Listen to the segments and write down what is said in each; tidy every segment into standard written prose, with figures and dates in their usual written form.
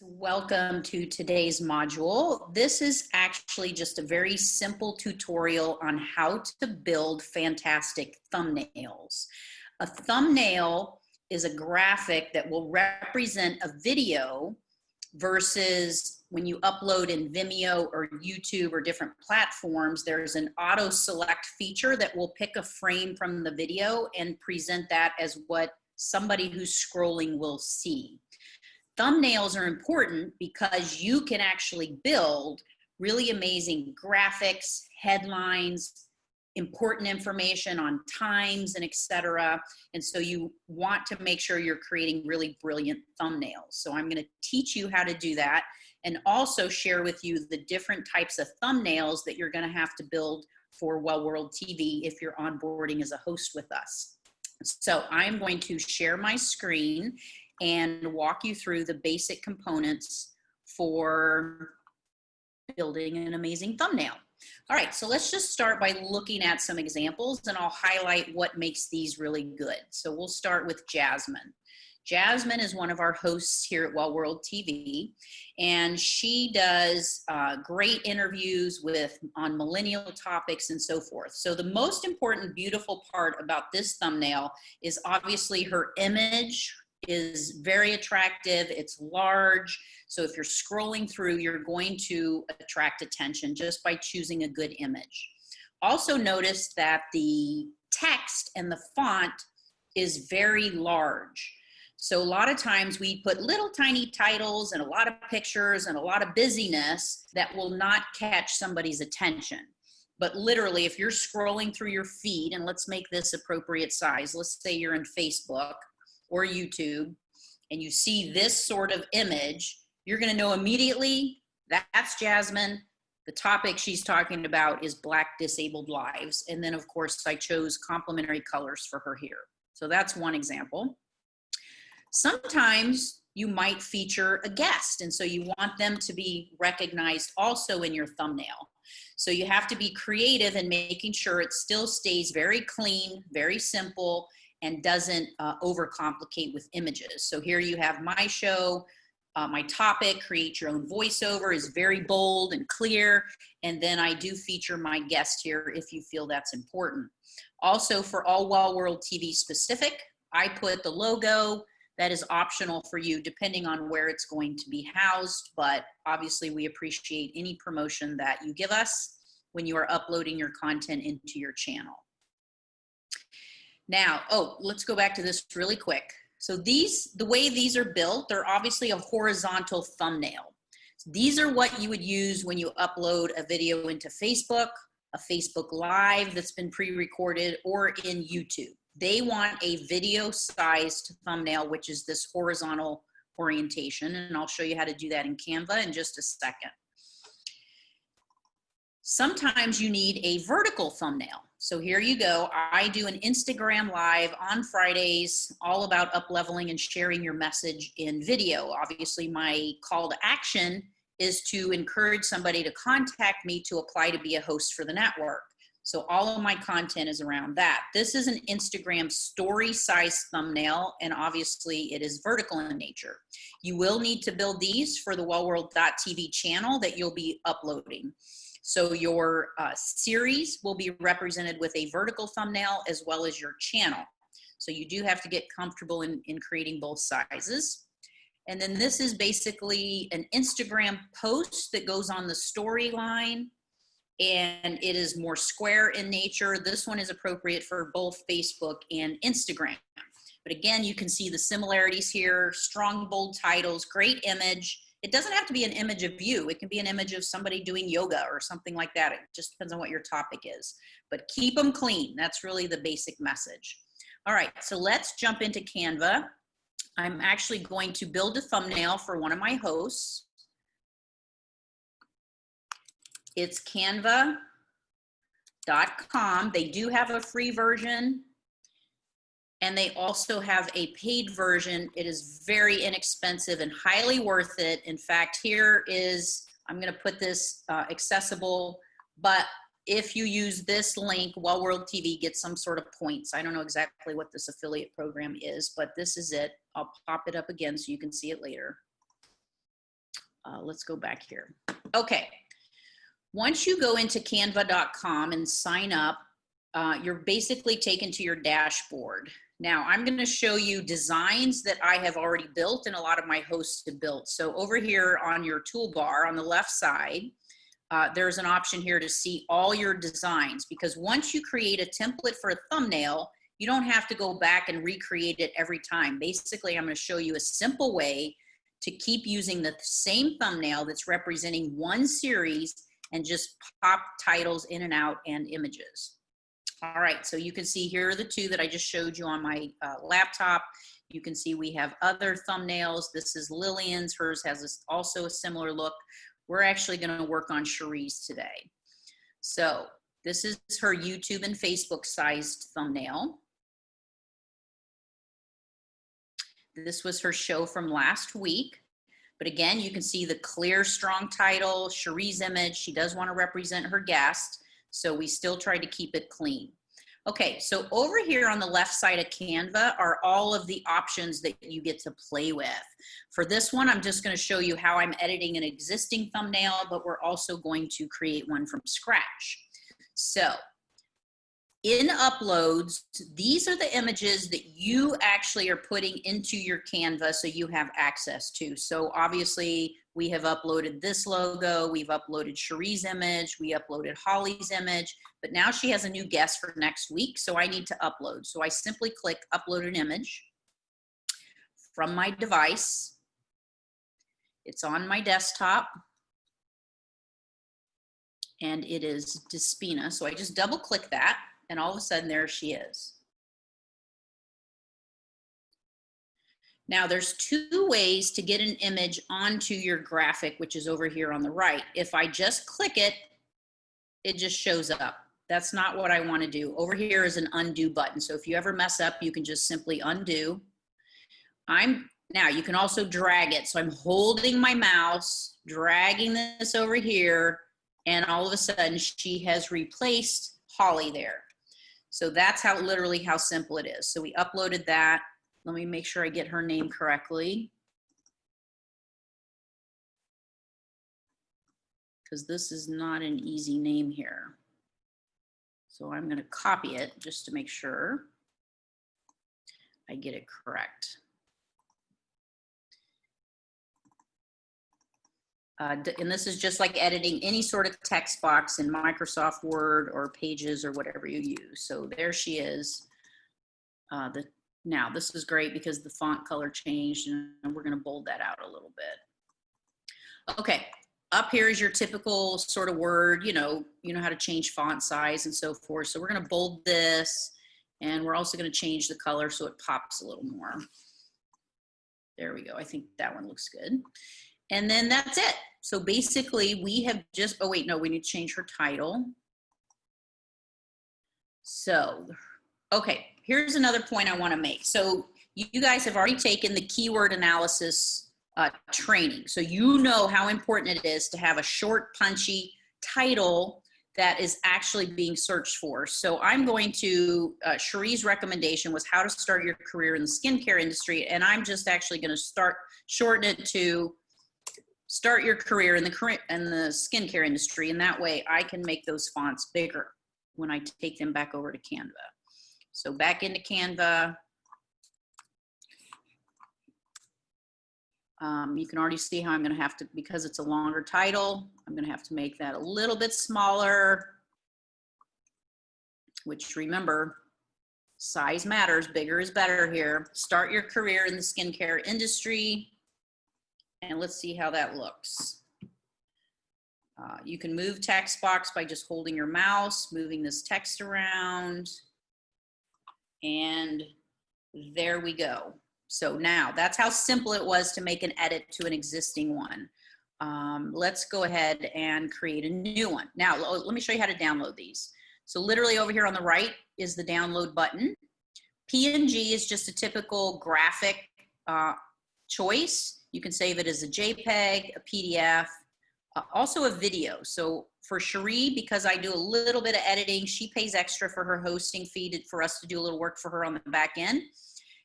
Welcome to today's module. This is actually just a very simple tutorial on how to build fantastic thumbnails. A thumbnail is a graphic that will represent a video versus when you upload in Vimeo or YouTube or different platforms, there's an auto select feature that will pick a frame from the video and present that as what somebody who's scrolling will see. Thumbnails are important because you can actually build really amazing graphics, headlines, important information on times and etc. And so you want to make sure you're creating really brilliant thumbnails. So I'm going to teach you how to do that and also share with you the different types of thumbnails that you're going to have to build for Well World TV if you're onboarding as a host with us. So I'm going to share my screen and walk you through the basic components for building an amazing thumbnail. All right, so let's just start by looking at some examples and I'll highlight what makes these really good. So we'll start with Jasmine. Jasmine is one of our hosts here at Well World TV, and she does great interviews on millennial topics and so forth. So the most important, beautiful part about this thumbnail is obviously her image is very attractive. It's large. So if you're scrolling through, you're going to attract attention just by choosing a good image. Also notice that the text and the font is very large. So a lot of times we put little tiny titles and a lot of pictures and a lot of busyness that will not catch somebody's attention. But literally, if you're scrolling through your feed, and let's make this appropriate size. Let's say you're in Facebook or YouTube, and you see this sort of image, you're gonna know immediately that's Jasmine. The topic she's talking about is Black disabled lives. And then of course I chose complementary colors for her here. So that's one example. Sometimes you might feature a guest, and so you want them to be recognized also in your thumbnail. So you have to be creative in making sure it still stays very clean, very simple, and doesn't overcomplicate with images. So here you have my show, my topic, create your own voiceover, is very bold and clear. And then I do feature my guest here if you feel that's important. Also for all Well World TV specific, I put the logo. That is optional for you depending on where it's going to be housed, but obviously we appreciate any promotion that you give us when you are uploading your content into your channel. Now, let's go back to this really quick. So the way these are built, they're obviously a horizontal thumbnail. These are what you would use when you upload a video into Facebook, a Facebook Live that's been pre-recorded, or in YouTube. They want a video-sized thumbnail, which is this horizontal orientation, and I'll show you how to do that in Canva in just a second. Sometimes you need a vertical thumbnail. So here you go. I do an Instagram Live on Fridays, all about up-leveling and sharing your message in video. Obviously, my call to action is to encourage somebody to contact me to apply to be a host for the network. So all of my content is around that. This is an Instagram story size thumbnail, and obviously it is vertical in nature. You will need to build these for the wellworld.tv channel that you'll be uploading. So your series will be represented with a vertical thumbnail as well as your channel. So you do have to get comfortable in creating both sizes. And then this is basically an Instagram post that goes on the storyline, and it is more square in nature. This one is appropriate for both Facebook and Instagram. But again, you can see the similarities here, strong, bold titles, great image. It doesn't have to be an image of you. It can be an image of somebody doing yoga or something like that. It just depends on what your topic is. But keep them clean. That's really the basic message. All right, so let's jump into Canva. I'm actually going to build a thumbnail for one of my hosts. It's canva.com. They do have a free version, and they also have a paid version. It is very inexpensive and highly worth it. In fact, here is, I'm going to put this accessible, but if you use this link, Well World TV gets some sort of points. I don't know exactly what this affiliate program is, but this is it. I'll pop it up again so you can see it later. Let's go back here. Okay. Once you go into canva.com and sign up, you're basically taken to your dashboard. Now, I'm going to show you designs that I have already built and a lot of my hosts have built. So over here on your toolbar on the left side, there's an option here to see all your designs, because once you create a template for a thumbnail, you don't have to go back and recreate it every time. Basically, I'm going to show you a simple way to keep using the same thumbnail that's representing one series and just pop titles in and out and images. All right, so you can see here are the two that I just showed you on my laptop. You can see we have other thumbnails. This is Lillian's. Hers has also a similar look. We're actually going to work on Cherie's today. So this is her YouTube and Facebook sized thumbnail. This was her show from last week. But again, you can see the clear, strong title, Cherie's image. She does want to represent her guest, so we still try to keep it clean. Okay, so over here on the left side of Canva are all of the options that you get to play with. For this one, I'm just going to show you how I'm editing an existing thumbnail, but we're also going to create one from scratch. So in uploads, these are the images that you actually are putting into your Canva so you have access to. So obviously we have uploaded this logo, we've uploaded Cherie's image, we uploaded Holly's image, but now she has a new guest for next week, so I need to upload. So I simply click upload an image from my device. It's on my desktop and it is Despina. So I just double click that. And all of a sudden, there she is. Now, there's two ways to get an image onto your graphic, which is over here on the right. If I just click it, it just shows up. That's not what I want to do. Over here is an undo button. So if you ever mess up, you can just simply undo. Now, you can also drag it. So I'm holding my mouse, dragging this over here, and all of a sudden, she has replaced Holly there. So that's literally how simple it is. So we uploaded that. Let me make sure I get her name correctly, because this is not an easy name here. So I'm going to copy it just to make sure I get it correct. And this is just like editing any sort of text box in Microsoft Word or Pages or whatever you use. So there she is. Now this is great because the font color changed, and we're going to bold that out a little bit. Okay, up here is your typical sort of Word. You know how to change font size and so forth. So we're going to bold this, and we're also going to change the color so it pops a little more. There we go. I think that one looks good. And then that's it. So basically we have just, oh wait, no, we need to change her title. So, okay, here's another point I want to make. So you guys have already taken the keyword analysis training. So you know how important it is to have a short, punchy title that is actually being searched for. So I'm going to, Cherie's recommendation was how to start your career in the skincare industry. And I'm just actually going to shorten it to start your career in the skincare industry, and that way I can make those fonts bigger when I take them back over to Canva. So back into Canva. You can already see how I'm going to have to, because it's a longer title, I'm going to have to make that a little bit smaller, which remember, size matters, bigger is better here. Start your career in the skincare industry. And let's see how that looks. You can move text box by just holding your mouse, moving this text around, and there we go. So now that's how simple it was to make an edit to an existing one. Let's go ahead and create a new one. Now, let me show you how to download these. So literally over here on the right is the download button. PNG is just a typical graphic choice. You can save it as a JPEG, a PDF, also a video. So for Cherie, because I do a little bit of editing, she pays extra for her hosting fee for us to do a little work for her on the back end.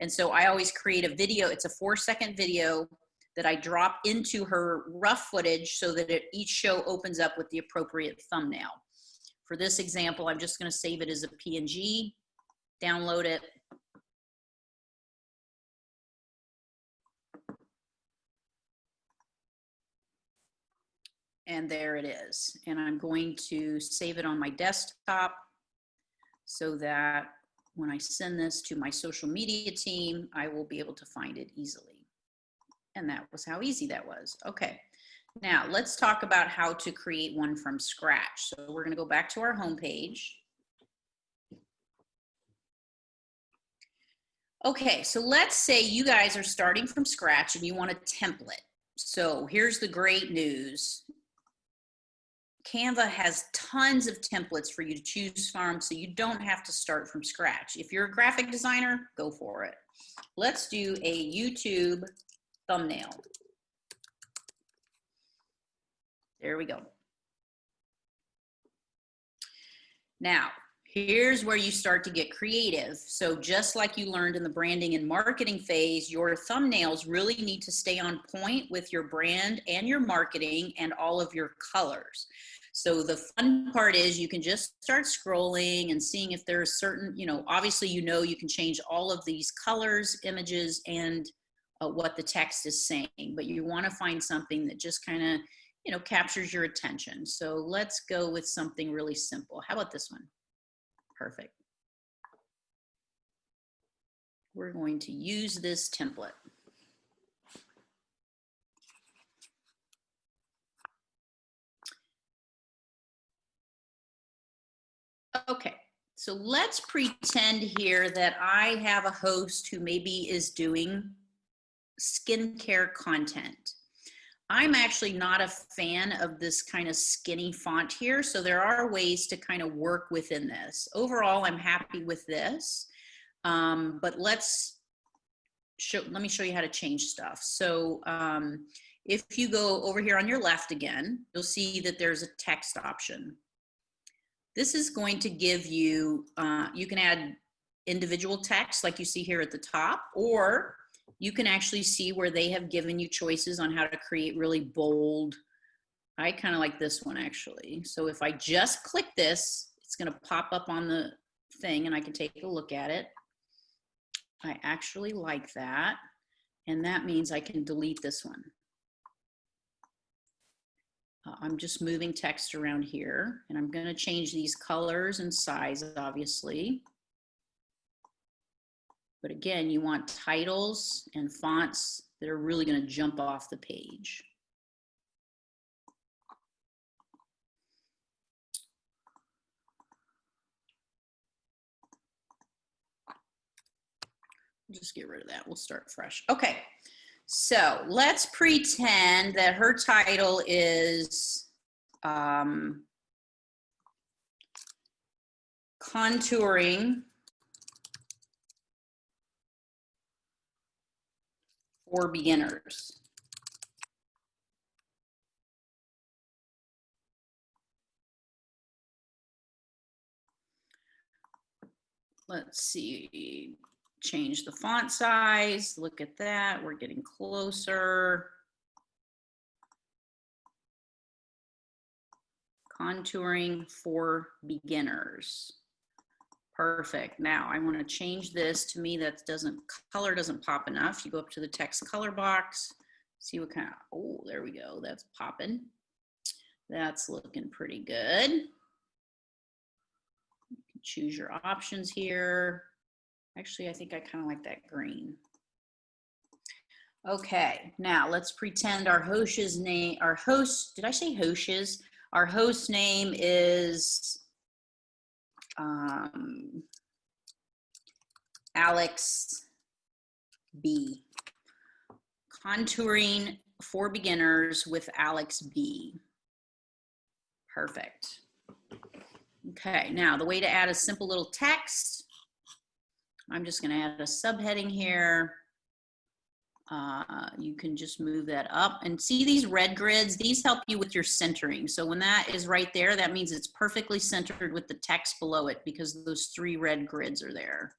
And so I always create a video. It's a 4-second video that I drop into her rough footage so that each show opens up with the appropriate thumbnail. For this example, I'm just going to save it as a PNG, download it. And there it is. And I'm going to save it on my desktop so that when I send this to my social media team, I will be able to find it easily. And that was how easy that was. Okay, now let's talk about how to create one from scratch. So we're gonna go back to our home page. Okay, so let's say you guys are starting from scratch and you want a template. So here's the great news. Canva has tons of templates for you to choose from, so you don't have to start from scratch. If you're a graphic designer, go for it. Let's do a YouTube thumbnail. There we go. Now, here's where you start to get creative. So just like you learned in the branding and marketing phase, your thumbnails really need to stay on point with your brand and your marketing and all of your colors. So the fun part is you can just start scrolling and seeing if there's certain, obviously you can change all of these colors, images, and what the text is saying, but you want to find something that just kind of, captures your attention. So let's go with something really simple. How about this one? Perfect. We're going to use this template. Okay, so let's pretend here that I have a host who maybe is doing skincare content. I'm actually not a fan of this kind of skinny font here, so there are ways to kind of work within this. Overall, I'm happy with this, but let me show you how to change stuff. So if you go over here on your left again, you'll see that there's a text option. This is going to give you, you can add individual text like you see here at the top, or you can actually see where they have given you choices on how to create really bold. I kind of like this one actually. So if I just click this, it's going to pop up on the thing and I can take a look at it. I actually like that. And that means I can delete this one. I'm just moving text around here and I'm going to change these colors and size, obviously. But again, you want titles and fonts that are really going to jump off the page. Just get rid of that. We'll start fresh. Okay. So let's pretend that her title is contouring for beginners. Let's see. Change the font size. Look at that. We're getting closer. Contouring for beginners. Perfect. Now I want to change this. To me, that color doesn't pop enough. You go up to the text color box, see what kind of, oh, there we go. That's popping. That's looking pretty good. You can choose your options here. Actually, I think I kind of like that green. Okay, now let's pretend our host's name, did I say host's? Our host name is Alex B. Contouring for beginners with Alex B. Perfect. Okay, now the way to add a simple little text, I'm just going to add a subheading here. You can just move that up and see these red grids. These help you with your centering. So when that is right there, that means it's perfectly centered with the text below it because those 3 red grids are there.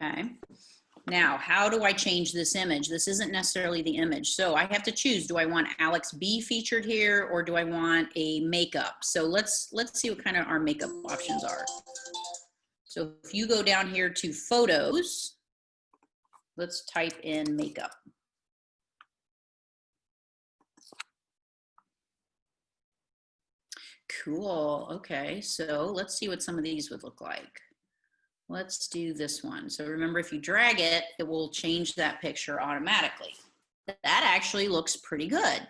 Okay. Now, how do I change this image? This isn't necessarily the image. So I have to choose, do I want Alex B featured here or do I want a makeup? So let's see what kind of our makeup options are. So if you go down here to photos, let's type in makeup. Cool, okay, so let's see what some of these would look like. Let's do this one. So remember, if you drag it, it will change that picture automatically. That actually looks pretty good.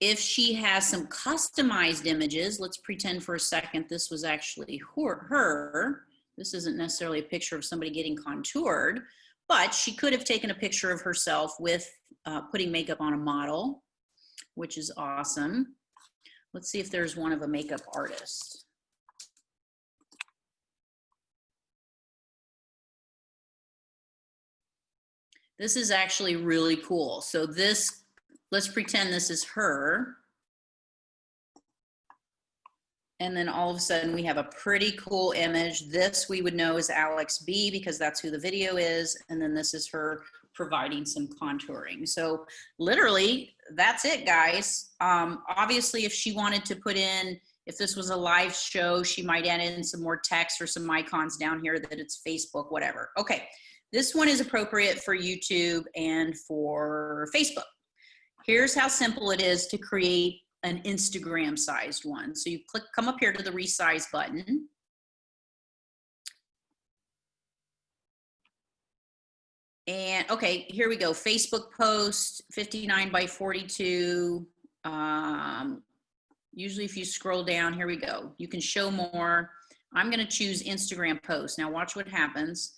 If she has some customized images, let's pretend for a second this was actually her. This isn't necessarily a picture of somebody getting contoured, but she could have taken a picture of herself with putting makeup on a model, which is awesome. Let's see if there's one of a makeup artist. This is actually really cool. So this, let's pretend this is her. And then all of a sudden we have a pretty cool image. This we would know is Alex B because that's who the video is. And then this is her providing some contouring. So literally that's it, guys. Obviously if she wanted to put in, if this was a live show, she might add in some more text or some icons down here that it's Facebook, whatever. Okay. This one is appropriate for YouTube and for Facebook. Here's how simple it is to create an Instagram sized one. So you come up here to the resize button. And okay, here we go. Facebook post 59 by 42. Usually if you scroll down, here we go. You can show more. I'm gonna choose Instagram post. Now watch what happens.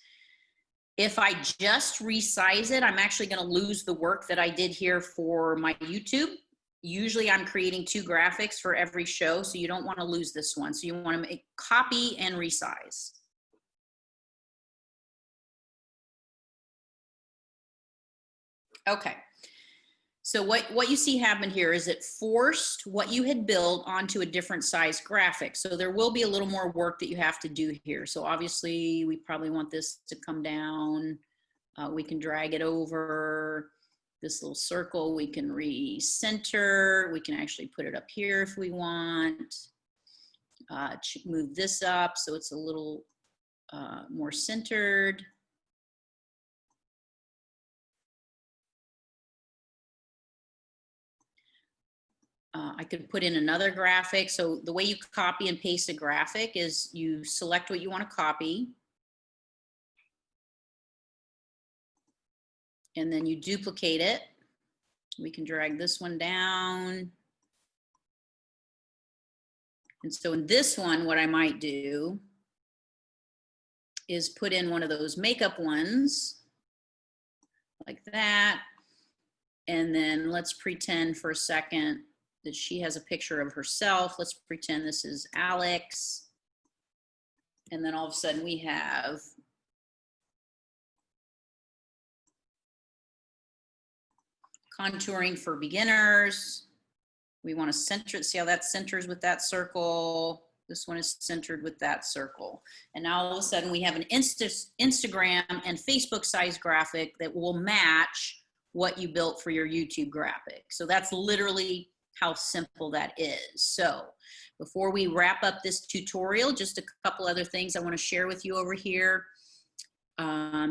If I just resize it, I'm actually gonna lose the work that I did here for my YouTube. Usually I'm creating 2 graphics for every show, so you don't wanna lose this one. So you wanna make copy and resize. Okay, so what you see happen here is it forced what you had built onto a different size graphic. So there will be a little more work that you have to do here. So obviously we probably want this to come down. We can drag it over this little circle. We can recenter. We can actually put it up here if we want. Move this up so it's a little more centered. I could put in another graphic. So the way you copy and paste a graphic is you select what you want to copy. And then you duplicate it. We can drag this one down. And so in this one, what I might do is put in one of those makeup ones like that. And then let's pretend for a second that she has a picture of herself. Let's pretend this is Alex. And then all of a sudden we have contouring for beginners. We want to center it. See how that centers with that circle. This one is centered with that circle. And now all of a sudden we have an Instagram and Facebook size graphic that will match what you built for your YouTube graphic. So that's literally how simple that is. So before we wrap up this tutorial, just a couple other things I want to share with you over here.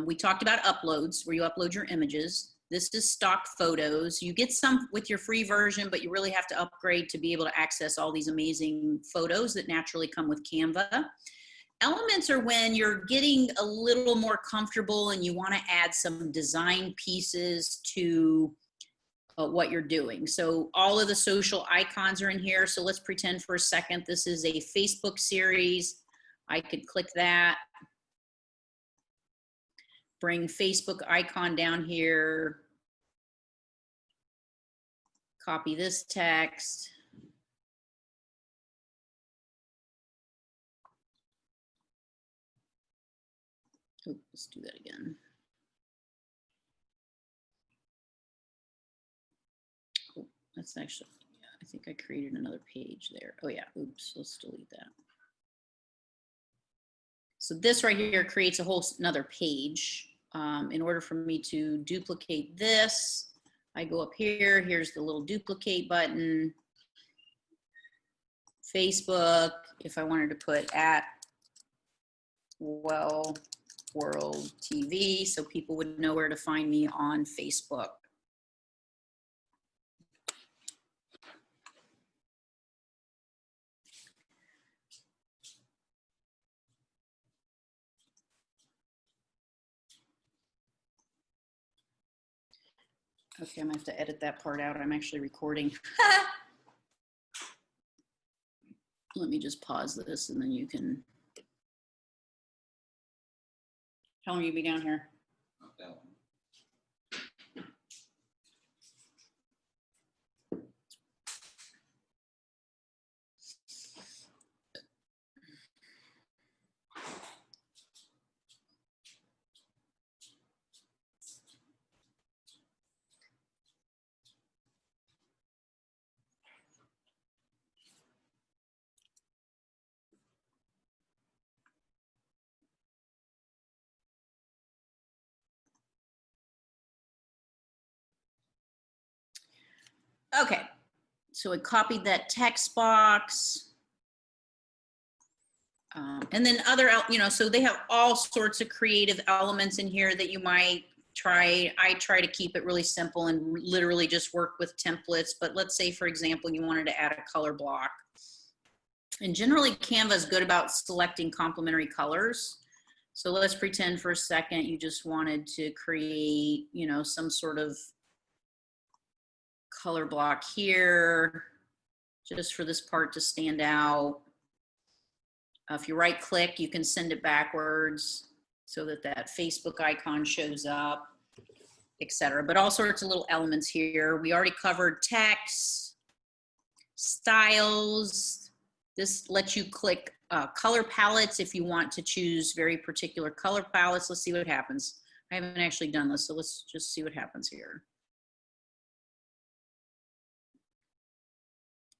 We talked about uploads, where you upload your images. This is stock photos. You get some with your free version, but you really have to upgrade to be able to access all these amazing photos that naturally come with Canva. Elements are when you're getting a little more comfortable and you want to add some design pieces to what you're doing. So all of the social icons are in here. So let's pretend for a second this is a Facebook series. I could click that. Bring Facebook icon down here. Copy this text. Oh, let's do that again. Oh, that's actually, yeah, I think I created another page there. Oh yeah, oops, let's delete that. So this right here creates a whole another page. In order for me to duplicate this, I go up here, here's the little duplicate button. Facebook, if I wanted to put at Well World TV, so people would know where to find me on Facebook. Okay, I'm gonna have to edit that part out. I'm actually recording. Let me just pause this and then you can. How long will you be down here? Not that long. Okay, so I copied that text box. And then other, so they have all sorts of creative elements in here that you might try. I try to keep it really simple and literally just work with templates. But let's say, for example, you wanted to add a color block. And generally, Canva is good about selecting complementary colors. So let's pretend for a second you just wanted to create, some sort of color block here, just for this part to stand out. If you right click, you can send it backwards so that that Facebook icon shows up, etc. But all sorts of little elements here. We already covered text, styles. This lets you click color palettes if you want to choose very particular color palettes. Let's see what happens. I haven't actually done this, so let's just see what happens here.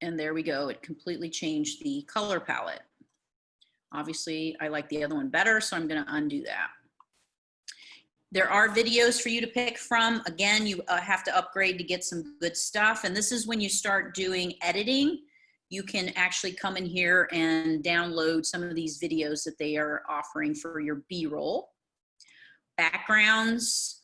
And there we go. It completely changed the color palette. Obviously, I like the other one better, so I'm going to undo that. There are videos for you to pick from. Again, you have to upgrade to get some good stuff. And this is when you start doing editing. You can actually come in here and download some of these videos that they are offering for your B-roll. Backgrounds.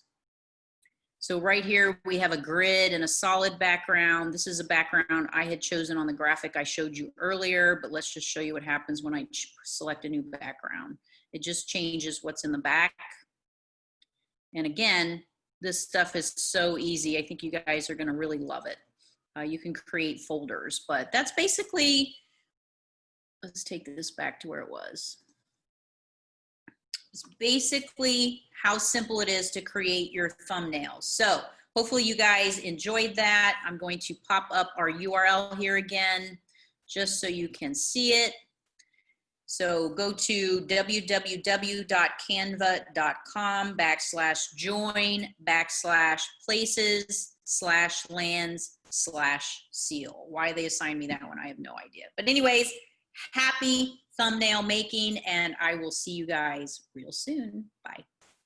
So right here, we have a grid and a solid background. This is a background I had chosen on the graphic I showed you earlier, but let's just show you what happens when I select a new background. It just changes what's in the back. And again, this stuff is so easy. I think you guys are gonna really love it. You can create folders, but that's basically, let's take this back to where it was. It's basically how simple it is to create your thumbnails. So hopefully you guys enjoyed that. I'm going to pop up our URL here again, just so you can see it. So go to www.canva.com/join/places/lands/seal. Why they assigned me that one, I have no idea. But anyways, happy thumbnail making, and I will see you guys real soon. Bye.